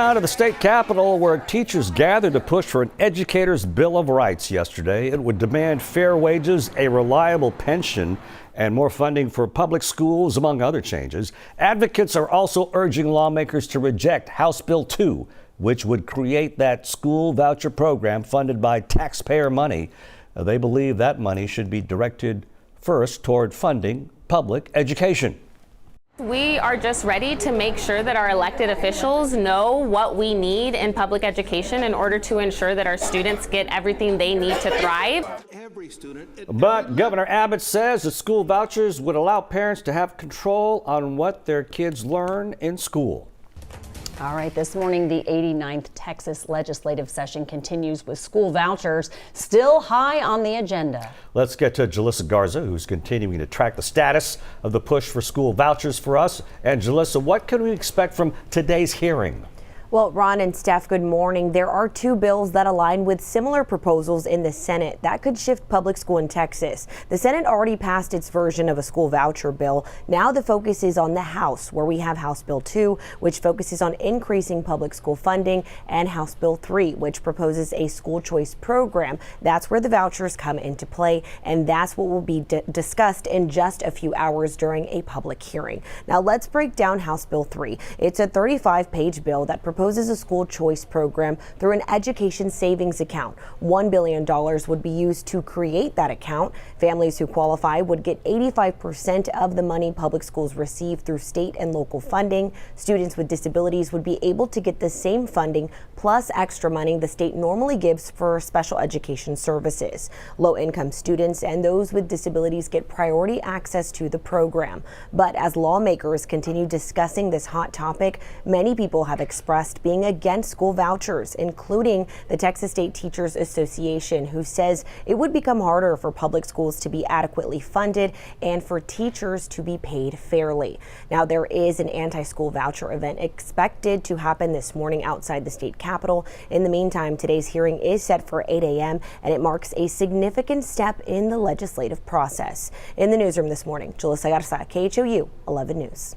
Out of the state capitol, where teachers gathered to push for an educator's Bill of Rights yesterday. It would demand fair wages, a reliable pension, and more funding for public schools, among other changes. Advocates are also urging lawmakers to reject House Bill 2, which would create that school voucher program funded by taxpayer money. They believe that money should be directed first toward funding public education. We are just ready to make sure that our elected officials know what we need in public education in order to ensure that our students get everything they need to thrive. But Governor Abbott says that school vouchers would allow parents to have control on what their kids learn in school. All right, this morning, the 89th Texas Legislative session continues with school vouchers still high on the agenda. Let's get to Jalissa Garza, who's continuing to track the status of the push for school vouchers for us. And Jalissa, what can we expect from today's hearing? Well, Ron and Steph, good morning. There are two bills that align with similar proposals in the Senate that could shift public school in Texas. The Senate already passed its version of a school voucher bill. Now the focus is on the House, where we have House Bill 2, which focuses on increasing public school funding, and House Bill 3, which proposes a school choice program. That's where the vouchers come into play, and that's what will be discussed in just a few hours during a public hearing. Now let's break down House Bill 3. It's a 35-page bill that proposes a school choice program through an education savings account. $1 billion would be used to create that account. Families who qualify would get 85% of the money public schools receive through state and local funding. Students with disabilities would be able to get the same funding plus extra money the state normally gives for special education services. Low-income students and those with disabilities get priority access to the program. But as lawmakers continue discussing this hot topic, many people have expressed being against school vouchers, including the Texas State Teachers Association, who says it would become harder for public schools to be adequately funded and for teachers to be paid fairly. Now, there is an anti-school voucher event expected to happen this morning outside the state capitol. In the meantime, today's hearing is set for 8 a.m. and it marks a significant step in the legislative process. In the newsroom this morning, Jalissa Garza, KHOU 11 News.